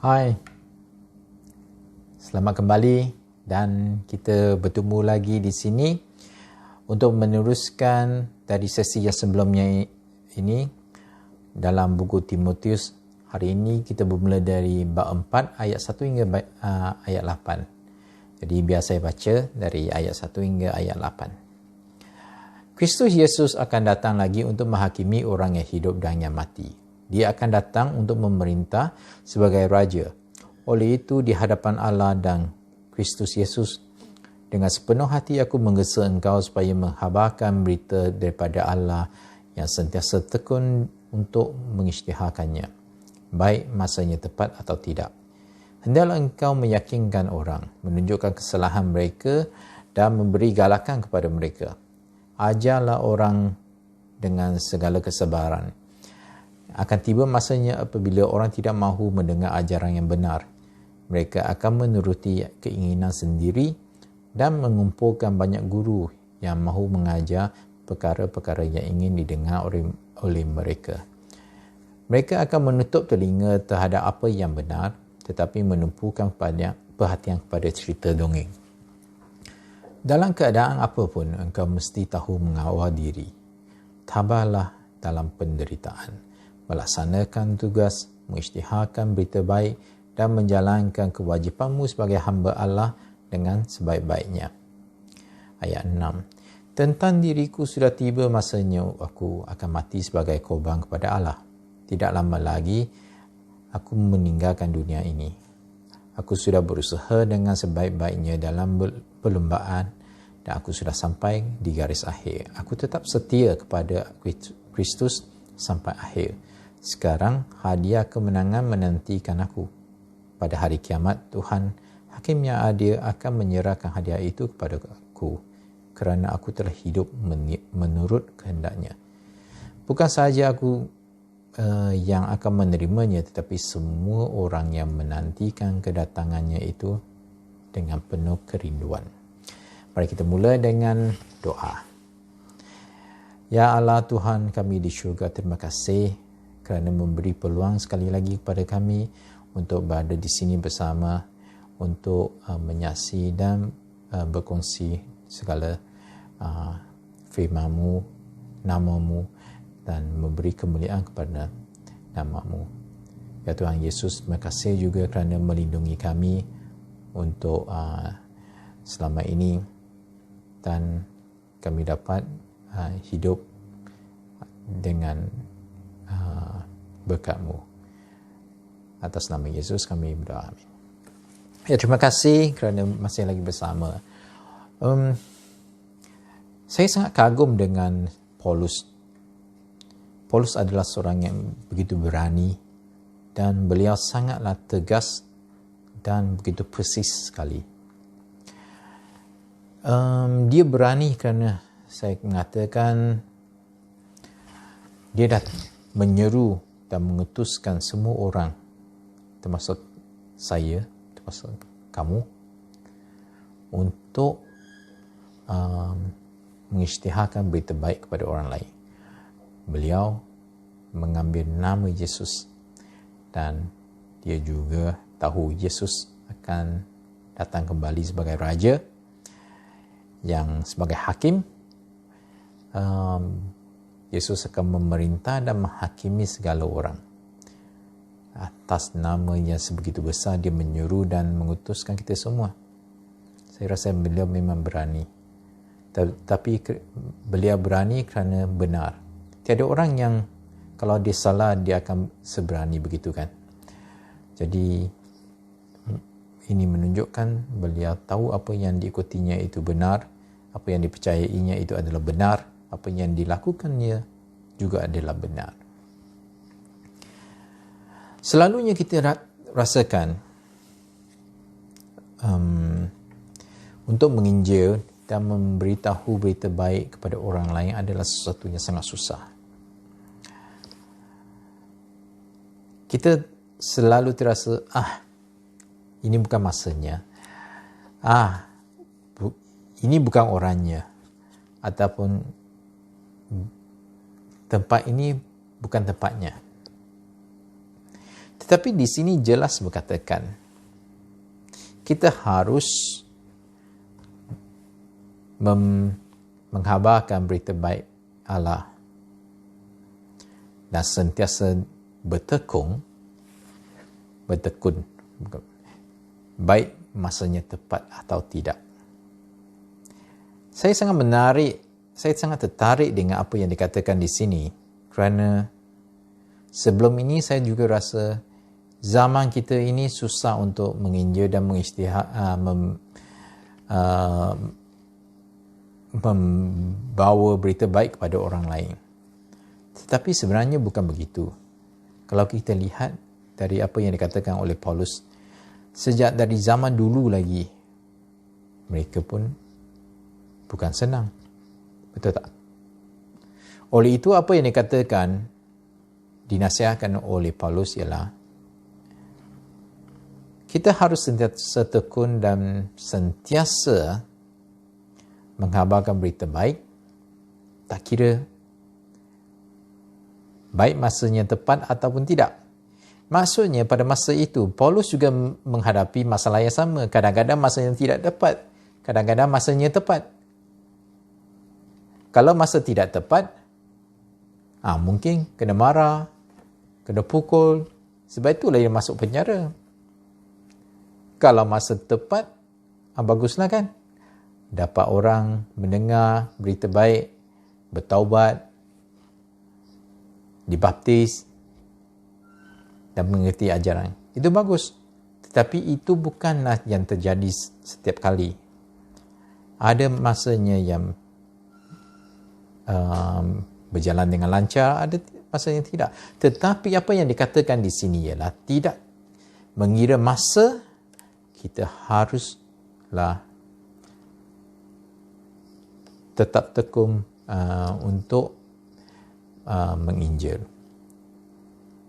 Hai, selamat kembali dan kita bertemu lagi di sini untuk meneruskan dari sesi yang sebelumnya ini dalam buku Timotius. Hari ini kita bermula dari bab 4 ayat 1 hingga ayat 8. Jadi biar saya baca dari ayat 1 hingga ayat 8. Kristus Yesus akan datang lagi untuk menghakimi orang yang hidup dan yang mati. Dia akan datang untuk memerintah sebagai Raja. Oleh itu, di hadapan Allah dan Kristus Yesus, dengan sepenuh hati aku menggesa engkau supaya menghabarkan berita daripada Allah yang sentiasa tekun untuk mengisytiharkannya, baik masanya tepat atau tidak. Hendaklah engkau meyakinkan orang, menunjukkan kesalahan mereka dan memberi galakan kepada mereka. Ajarlah orang dengan segala kesabaran. Akan tiba masanya apabila orang tidak mahu mendengar ajaran yang benar. Mereka akan menuruti keinginan sendiri dan mengumpulkan banyak guru yang mahu mengajar perkara-perkara yang ingin didengar oleh mereka. Mereka akan menutup telinga terhadap apa yang benar, tetapi menumpukan perhatian kepada cerita dongeng. Dalam keadaan apapun, engkau mesti tahu mengawal diri. Tabahlah dalam penderitaan. Melaksanakan tugas, mengisytiharkan berita baik dan menjalankan kewajipanmu sebagai hamba Allah dengan sebaik-baiknya. Ayat 6. Tentang diriku sudah tiba masanya aku akan mati sebagai korban kepada Allah. Tidak lama lagi aku meninggalkan dunia ini. Aku sudah berusaha dengan sebaik-baiknya dalam perlombaan dan aku sudah sampai di garis akhir. Aku tetap setia kepada Kristus sampai akhir. Sekarang hadiah kemenangan menantikan aku. Pada hari kiamat, Tuhan Hakim yang adil akan menyerahkan hadiah itu kepada aku kerana aku telah hidup menurut kehendaknya. Bukan sahaja aku yang akan menerimanya, tetapi semua orang yang menantikan kedatangannya itu dengan penuh kerinduan. Mari kita mula dengan doa. Ya Allah Tuhan kami di syurga, terima kasih kerana memberi peluang sekali lagi kepada kami untuk berada di sini bersama untuk menyaksi dan berkongsi segala firman-Mu, nama-Mu dan memberi kemuliaan kepada nama-Mu. Ya Tuhan Yesus, terima kasih juga kerana melindungi kami untuk selama ini dan kami dapat hidup dengan berkat-Mu. Atas nama Yesus kami berdoa. Amin. Ya, terima kasih kerana masih lagi bersama. Saya sangat kagum dengan Paulus. Paulus adalah seorang yang begitu berani dan beliau sangatlah tegas dan begitu persis sekali. Dia berani kerana saya mengatakan dia dah menyeru dan mengutuskan semua orang, termasuk saya, termasuk kamu, untuk mengisytiharkan berita baik kepada orang lain. Beliau mengambil nama Yesus dan dia juga tahu Yesus akan datang kembali sebagai Raja, yang sebagai Hakim. Yesus akan memerintah dan menghakimi segala orang. Atas nama yang sebegitu besar, dia menyuruh dan mengutuskan kita semua. Saya rasa beliau memang berani. Tapi beliau berani kerana benar. Tiada orang yang kalau dia salah, dia akan seberani begitu kan. Jadi ini menunjukkan beliau tahu apa yang diikutinya itu benar, apa yang dipercayainya itu adalah benar, apa yang dilakukannya juga adalah benar. Selalunya kita rasakan untuk menginjil dan memberitahu berita baik kepada orang lain adalah sesuatu yang sangat susah. Kita selalu terasa, ini bukan masanya. Ini bukan orangnya. Ataupun tempat ini bukan tempatnya. Tetapi di sini jelas berkatakan, kita harus menghabarkan berita baik Allah dan sentiasa bertekun, baik masanya tepat atau tidak. Saya sangat tertarik dengan apa yang dikatakan di sini, kerana sebelum ini saya juga rasa zaman kita ini susah untuk menginjil dan membawa berita baik kepada orang lain. Tetapi sebenarnya bukan begitu. Kalau kita lihat dari apa yang dikatakan oleh Paulus, sejak dari zaman dulu lagi, mereka pun bukan senang. Betul tak? Oleh itu, apa yang dikatakan, dinasihatkan oleh Paulus ialah, kita harus sentiasa tekun dan sentiasa menghabarkan berita baik, tak kira baik masanya tepat ataupun tidak. Maksudnya pada masa itu, Paulus juga menghadapi masalah yang sama. Kadang-kadang masanya tidak tepat, kadang-kadang masanya tepat. Kalau masa tidak tepat, mungkin kena marah, kena pukul. Sebab itulah dia masuk penjara. Kalau masa tepat, baguslah kan? Dapat orang mendengar berita baik, bertaubat, dibaptis dan mengerti ajaran. Itu bagus. Tetapi itu bukanlah yang terjadi setiap kali. Ada masanya yang berjalan dengan lancar, ada masanya tidak. Tetapi apa yang dikatakan di sini ialah tidak mengira masa, kita haruslah tetap tekun untuk menginjil.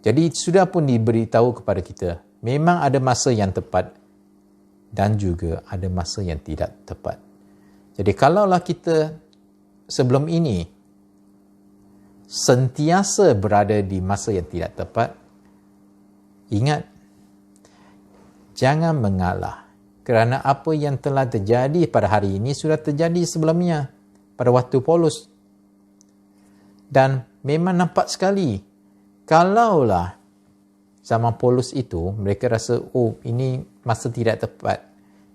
Jadi sudah pun diberitahu kepada kita, memang ada masa yang tepat dan juga ada masa yang tidak tepat. Jadi kalaulah kita sebelum ini sentiasa berada di masa yang tidak tepat, ingat, jangan mengalah, kerana apa yang telah terjadi pada hari ini sudah terjadi sebelumnya pada waktu Paulus. Dan memang nampak sekali, kalaulah zaman Paulus itu mereka rasa, ini masa tidak tepat,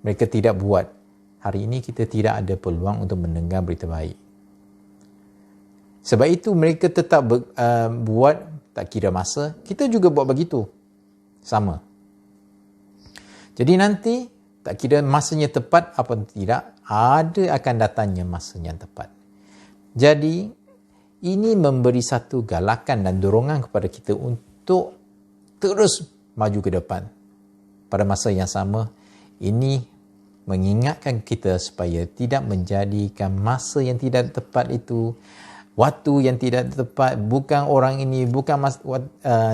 mereka tidak buat, hari ini kita tidak ada peluang untuk mendengar berita baik. Sebab itu mereka tetap buat, tak kira masa. Kita juga buat begitu, sama. Jadi nanti tak kira masanya tepat apa tidak, ada akan datangnya masa yang tepat. Jadi ini memberi satu galakan dan dorongan kepada kita untuk terus maju ke depan. Pada masa yang sama, ini mengingatkan kita supaya tidak menjadikan masa yang tidak tepat itu, waktu yang tidak tepat, bukan orang ini, bukan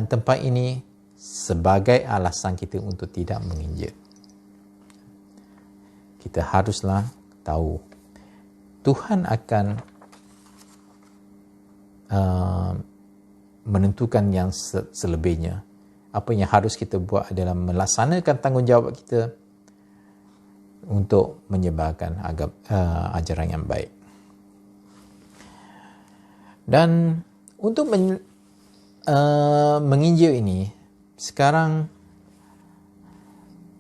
tempat ini, sebagai alasan kita untuk tidak menginjil. Kita haruslah tahu Tuhan akan menentukan yang selebihnya. Apa yang harus kita buat adalah melaksanakan tanggungjawab kita untuk menyebarkan ajaran yang baik. Dan untuk menginjil ini, sekarang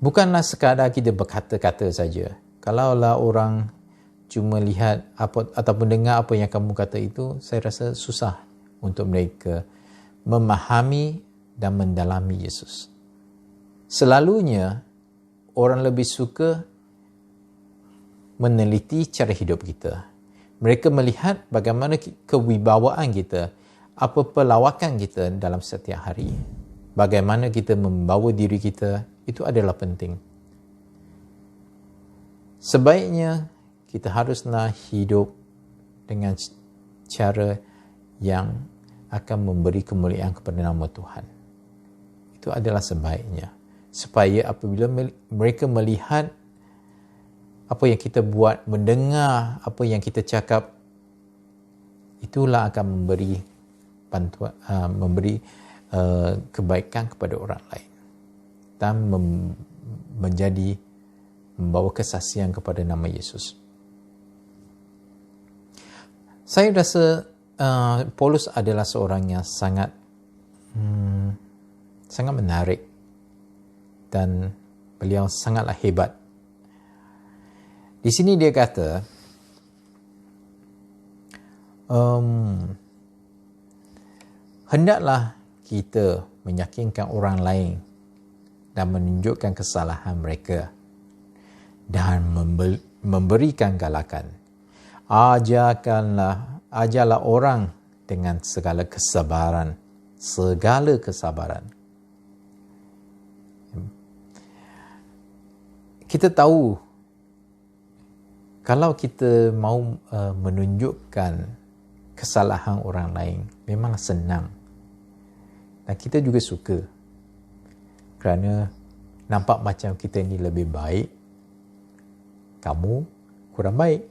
bukanlah sekadar kita berkata-kata saja. Kalaulah orang cuma lihat ataupun dengar apa yang kamu kata itu, saya rasa susah untuk mereka memahami dan mendalami Yesus. Selalunya orang lebih suka meneliti cara hidup kita. Mereka melihat bagaimana kewibawaan kita, apa pelawakan kita dalam setiap hari. Bagaimana kita membawa diri kita, itu adalah penting. Sebaiknya kita haruslah hidup dengan cara yang akan memberi kemuliaan kepada nama Tuhan. Itu adalah sebaiknya. Supaya apabila mereka melihat apa yang kita buat, mendengar apa yang kita cakap, itulah akan memberi bantuan, memberi kebaikan kepada orang lain. dan membawa kesaksian kepada nama Yesus. Saya rasa Paulus adalah seorang yang sangat menarik dan beliau sangatlah hebat. Di sini dia kata, hendaklah kita meyakinkan orang lain dan menunjukkan kesalahan mereka dan memberikan galakan. Ajarlah orang dengan segala kesabaran. Kita tahu kalau kita mau menunjukkan kesalahan orang lain, memang senang. Dan kita juga suka. Kerana nampak macam kita ni lebih baik, kamu kurang baik.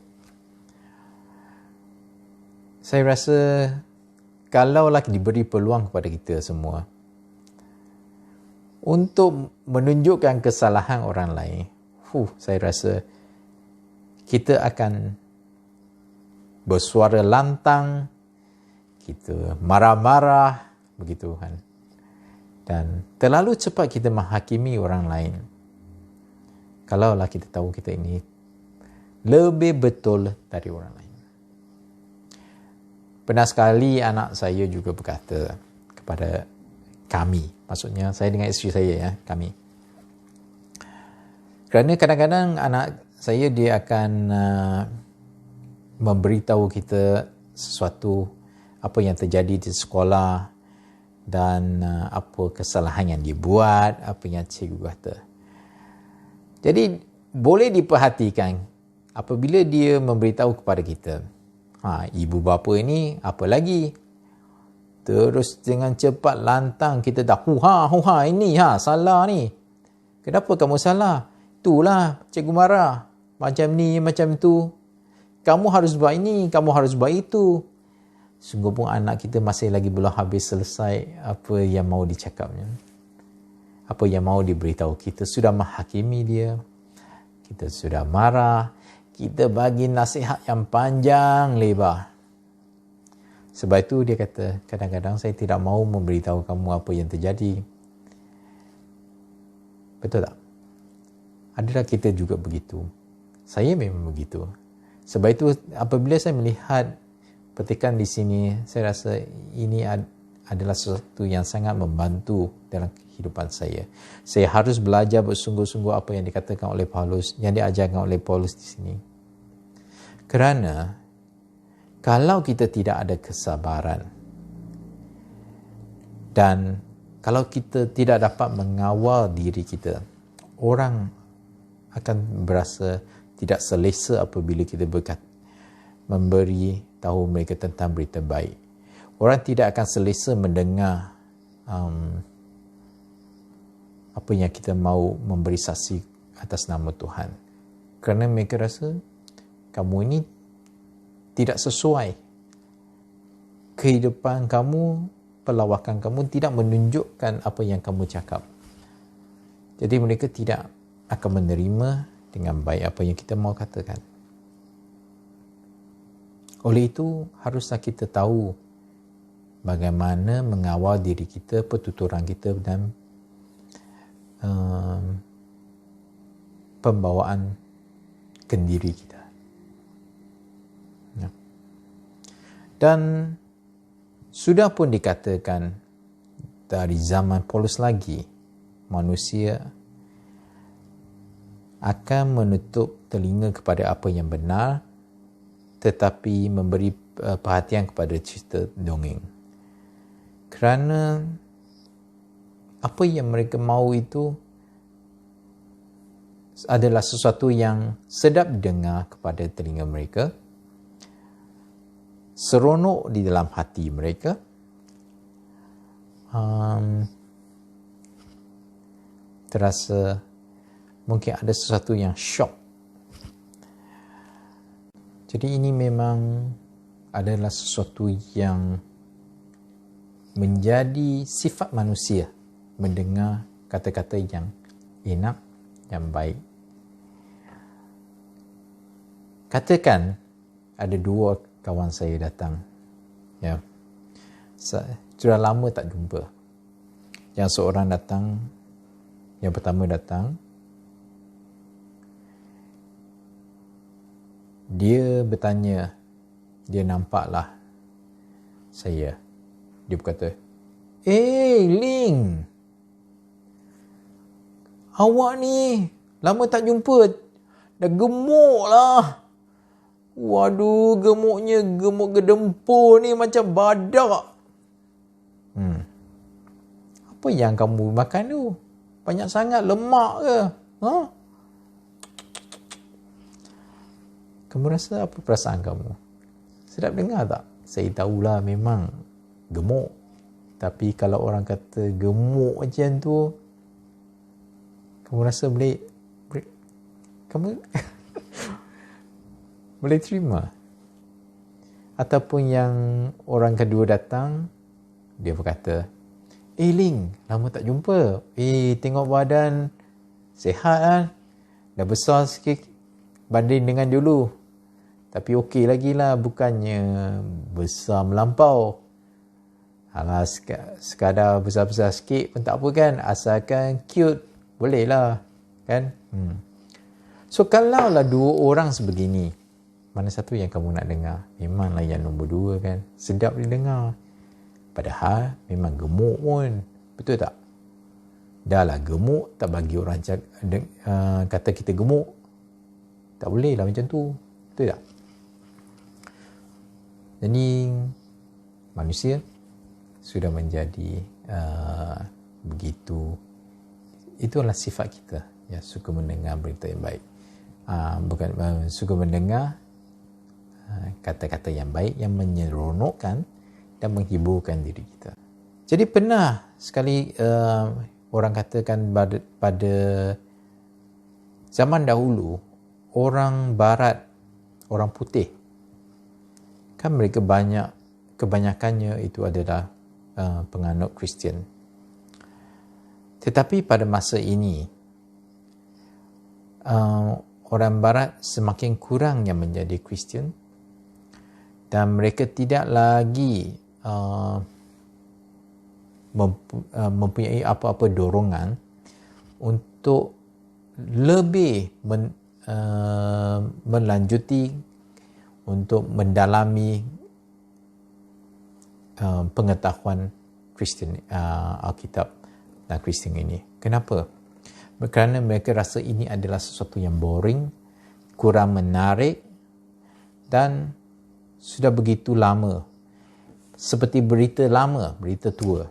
Saya rasa kalaulah diberi peluang kepada kita semua untuk menunjukkan kesalahan orang lain, saya rasa kita akan bersuara lantang, kita marah-marah, begitu kan. Dan terlalu cepat kita menghakimi orang lain. Kalaulah kita tahu kita ini lebih betul dari orang lain. Pernah sekali anak saya juga berkata kepada kami, maksudnya saya dengan isteri saya, ya, kami. Kerana kadang-kadang anak saya dia akan memberitahu kita sesuatu apa yang terjadi di sekolah dan apa kesalahan yang dibuat, apa yang cikgu kata. Jadi boleh diperhatikan apabila dia memberitahu kepada kita, ibu bapa ini apa lagi? Terus dengan cepat lantang kita dah ini salah ni. Kenapa kamu salah? Itulah cikgu marah. Macam ni, macam tu. Kamu harus buat ini, kamu harus buat itu. Sungguh pun anak kita masih lagi belum habis selesai apa yang mau dicakapnya. Apa yang mau diberitahu. Kita sudah menghakimi dia. Kita sudah marah. Kita bagi nasihat yang panjang lebar. Sebab itu dia kata, kadang-kadang saya tidak mau memberitahu kamu apa yang terjadi. Betul tak? Adalah kita juga begitu. Saya memang begitu. Sebab itu apabila saya melihat petikan di sini, saya rasa ini adalah sesuatu yang sangat membantu dalam kehidupan saya. Saya harus belajar bersungguh-sungguh apa yang dikatakan oleh Paulus, yang diajarkan oleh Paulus di sini. Kerana kalau kita tidak ada kesabaran dan kalau kita tidak dapat mengawal diri kita, orang akan berasa tidak selesa apabila kita memberi tahu mereka tentang berita baik. Orang tidak akan selesa mendengar apa yang kita mahu memberi saksi atas nama Tuhan. Kerana mereka rasa kamu ini tidak sesuai. Kehidupan kamu, pelawakan kamu tidak menunjukkan apa yang kamu cakap. Jadi mereka tidak akan menerima dengan baik apa yang kita mahu katakan. Oleh itu, haruslah kita tahu bagaimana mengawal diri kita, pertuturan kita dan pembawaan kendiri kita. Ya. Dan sudah pun dikatakan dari zaman Paulus lagi, manusia akan menutup telinga kepada apa yang benar tetapi memberi perhatian kepada cerita dongeng. Kerana apa yang mereka mahu itu adalah sesuatu yang sedap dengar kepada telinga mereka, seronok di dalam hati mereka, terasa mungkin ada sesuatu yang syok. Jadi ini memang adalah sesuatu yang menjadi sifat manusia mendengar kata-kata yang enak, yang baik. Katakan ada 2 kawan saya datang. Ya. Sudah lama tak jumpa. Yang seorang datang, yang pertama datang, dia bertanya, dia nampaklah saya. Dia berkata, Ling, awak ni lama tak jumpa, dah gemuk lah. Waduh, gemuknya gemuk gedempur ni macam badak. Apa yang kamu makan tu? Banyak sangat lemak ke? Ha? Kamu rasa apa perasaan kamu? Sedap dengar tak? Saya tahulah memang gemuk. Tapi kalau orang kata gemuk macam tu, kamu rasa boleh kamu boleh terima? Ataupun yang orang kedua datang, dia berkata, Ling, lama tak jumpa. Tengok badan sihat kan? Dah besar sikit banding dengan dulu. Tapi okey lagi lah, bukannya besar melampau. Alah, sekadar besar-besar sikit pun tak apa kan, asalkan cute, boleh lah kan. So kalau lah 2 orang sebegini, mana satu yang kamu nak dengar? Memanglah yang nombor 2 kan, sedap didengar. Padahal memang gemuk pun, betul tak? Dah lah gemuk, tak bagi orang kata kita gemuk. Tak boleh lah macam tu, betul tak? Jadi manusia sudah menjadi begitu. Itulah sifat kita, ya, suka mendengar berita yang baik. Suka mendengar kata-kata yang baik yang menyeronokkan dan menghiburkan diri kita. Jadi pernah sekali orang katakan pada zaman dahulu, orang barat, orang putih, kan mereka kebanyakannya itu adalah penganut Kristian. Tetapi pada masa ini, orang barat semakin kurang yang menjadi Kristian dan mereka tidak lagi mempunyai apa-apa dorongan untuk lebih melanjuti untuk mendalami pengetahuan Kristian, Alkitab dan Kristian ini. Kenapa? Kerana mereka rasa ini adalah sesuatu yang boring, kurang menarik dan sudah begitu lama. Seperti berita lama, berita tua.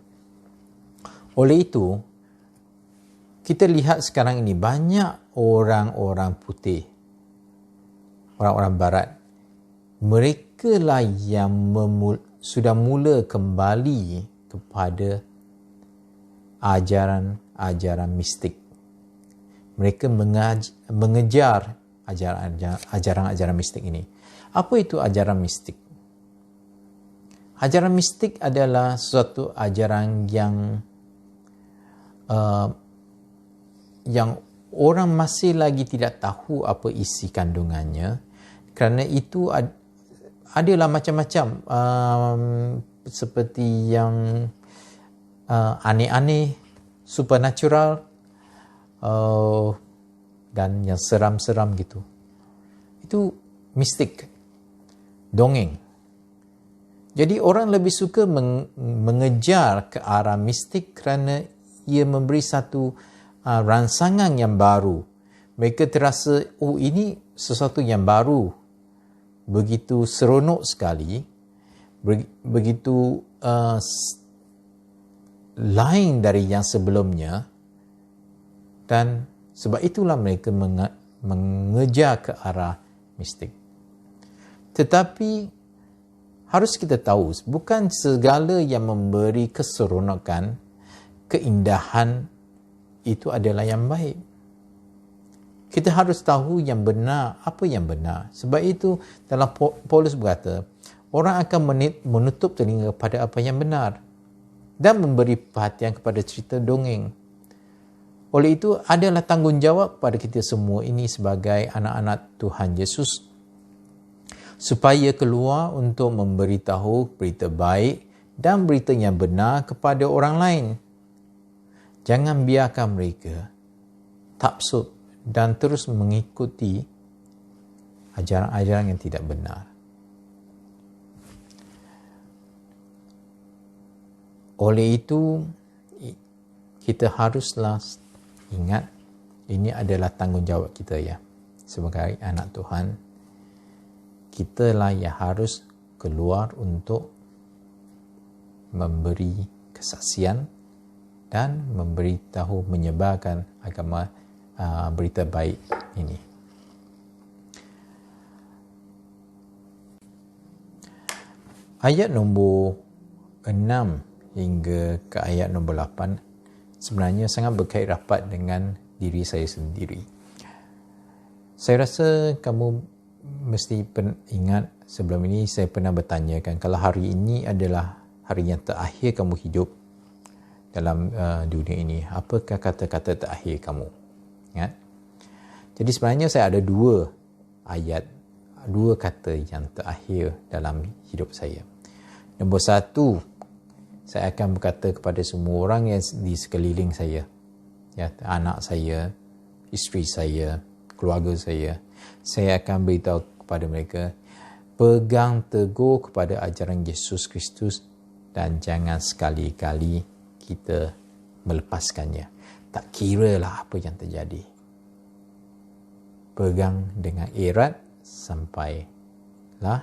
Oleh itu, kita lihat sekarang ini banyak orang-orang putih, orang-orang barat, mereka lah yang sudah mula kembali kepada ajaran mistik. Mereka mengejar ajaran mistik ini. Apa itu ajaran mistik? Ajaran mistik adalah suatu ajaran yang orang masih lagi tidak tahu apa isi kandungannya, kerana itu adalah macam-macam, seperti yang aneh-aneh, supernatural, dan yang seram-seram gitu. Itu mistik, dongeng. Jadi orang lebih suka mengejar ke arah mistik kerana ia memberi satu rangsangan yang baru. Mereka terasa, ini sesuatu yang baru, begitu seronok sekali, begitu lain dari yang sebelumnya, dan sebab itulah mereka mengejar ke arah mistik. Tetapi harus kita tahu, bukan segala yang memberi keseronokan, keindahan itu adalah yang baik. Kita harus tahu yang benar, apa yang benar. Sebab itu dalam Paulus berkata, orang akan menutup telinga pada apa yang benar dan memberi perhatian kepada cerita dongeng. Oleh itu, adalah tanggungjawab pada kita semua ini sebagai anak-anak Tuhan Yesus supaya keluar untuk memberitahu berita baik dan berita yang benar kepada orang lain. Jangan biarkan mereka taksub dan terus mengikuti ajaran-ajaran yang tidak benar. Oleh itu, kita haruslah ingat, ini adalah tanggungjawab kita ya. Sebagai anak Tuhan, kitalah yang harus keluar untuk memberi kesaksian dan memberitahu, menyebarkan agama berita baik ini. Ayat nombor 6 hingga ke ayat nombor 8 sebenarnya sangat berkait rapat dengan diri saya sendiri. Saya rasa kamu mesti ingat, sebelum ini saya pernah bertanyakan, kalau hari ini adalah hari yang terakhir kamu hidup dalam dunia ini, apakah kata-kata terakhir kamu? Ingat? Jadi sebenarnya saya ada dua kata yang terakhir dalam hidup saya. Nombor satu, saya akan berkata kepada semua orang yang di sekeliling saya, ya, anak saya, isteri saya, keluarga saya akan beritahu kepada mereka, pegang teguh kepada ajaran Yesus Kristus dan jangan sekali-kali kita melepaskannya. Tak kiralah apa yang terjadi. Pegang dengan erat sampailah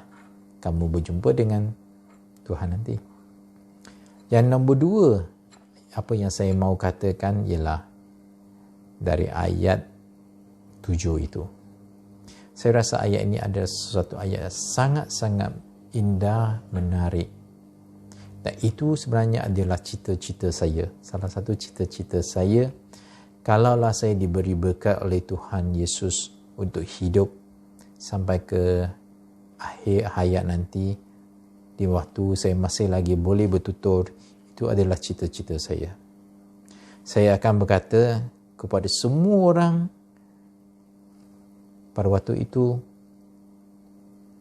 kamu berjumpa dengan Tuhan nanti. Yang nombor dua, apa yang saya mau katakan ialah dari ayat 7 itu. Saya rasa ayat ini adalah sesuatu ayat sangat-sangat indah, menarik. Dan itu sebenarnya adalah cita-cita saya. Salah satu cita-cita saya, kalaulah saya diberi berkat oleh Tuhan Yesus untuk hidup sampai ke akhir hayat nanti, di waktu saya masih lagi boleh bertutur, itu adalah cita-cita saya. Saya akan berkata kepada semua orang pada waktu itu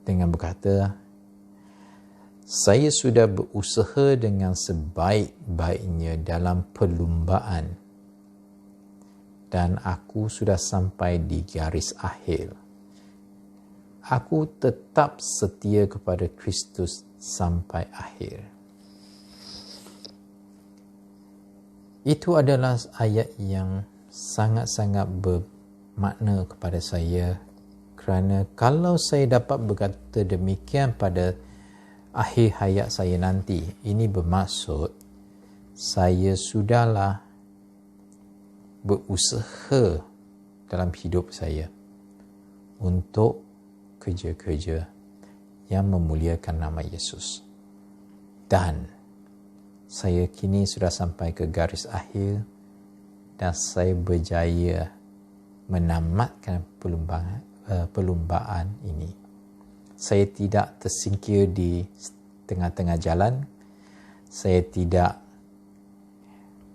dengan berkata, saya sudah berusaha dengan sebaik-baiknya dalam perlumbaan dan aku sudah sampai di garis akhir. Aku tetap setia kepada Kristus sampai akhir. Itu adalah ayat yang sangat-sangat bermakna kepada saya, kerana kalau saya dapat berkata demikian pada akhir hayat saya nanti, ini bermaksud saya sudahlah berusaha dalam hidup saya untuk kerja-kerja yang memuliakan nama Yesus. Dan saya kini sudah sampai ke garis akhir dan saya berjaya menamatkan perlumbaan ini. Saya tidak tersingkir di tengah-tengah jalan. Saya tidak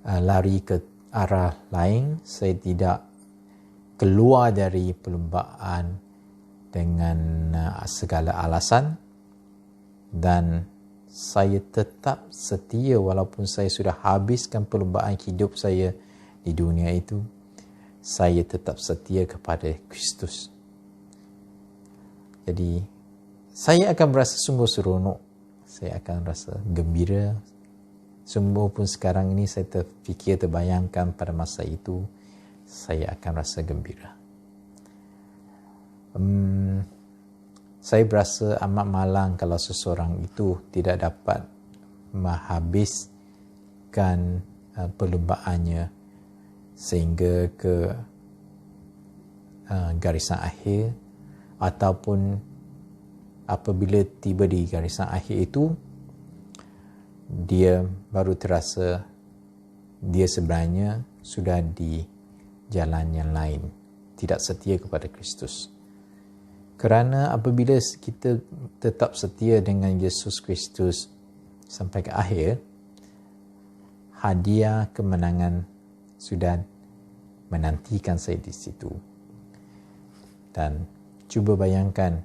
lari ke arah lain. Saya tidak keluar dari perlumbaan dengan segala alasan. Dan saya tetap setia walaupun saya sudah habiskan perlumbaan hidup saya di dunia itu. Saya tetap setia kepada Kristus. Jadi, saya akan berasa sungguh seronok. Saya akan rasa gembira. Semua pun sekarang ini saya terbayangkan pada masa itu, saya akan rasa gembira. Saya berasa amat malang kalau seseorang itu tidak dapat menghabiskan perlumbaannya sehingga ke garisan akhir, ataupun apabila tiba di garisan akhir itu dia baru terasa dia sebenarnya sudah di jalan yang lain, tidak setia kepada Kristus. Kerana apabila kita tetap setia dengan Yesus Kristus sampai ke akhir, hadiah kemenangan sudah menantikan saya di situ. Dan cuba bayangkan,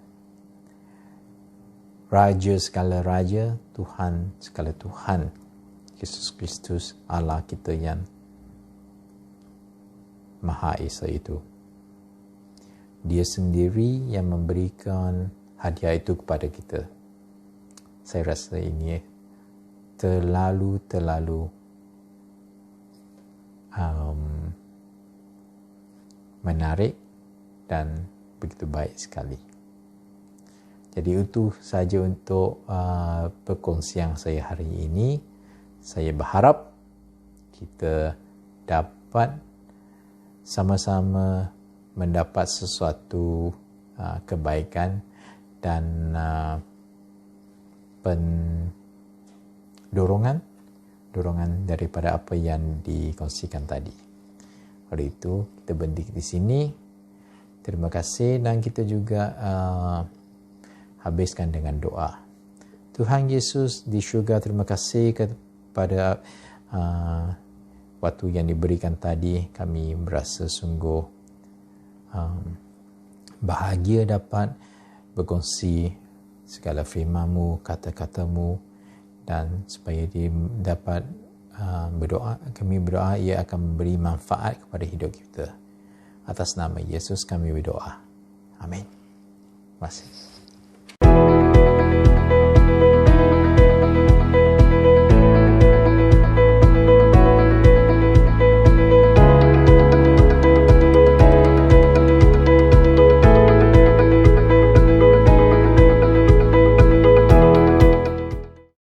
Raja segala Raja, Tuhan segala Tuhan, Yesus Kristus, Allah kita yang Maha Esa itu. Dia sendiri yang memberikan hadiah itu kepada kita. Saya rasa ini terlalu menarik dan begitu baik sekali. Jadi itu saja untuk perkongsian saya hari ini. Saya berharap kita dapat sama-sama mendapat sesuatu kebaikan dan dorongan daripada apa yang dikongsikan tadi. Oleh itu, kita berhenti di sini. Terima kasih, dan kita juga habiskan dengan doa. Tuhan Yesus di syurga, terima kasih kepada waktu yang diberikan tadi. Kami berasa sungguh bahagia dapat berkongsi segala firman-Mu, kata-kata-Mu, dan supaya dia dapat berdoa. Kami berdoa ia akan memberi manfaat kepada hidup kita. Atas nama Yesus kami berdoa. Amin. Terima kasih.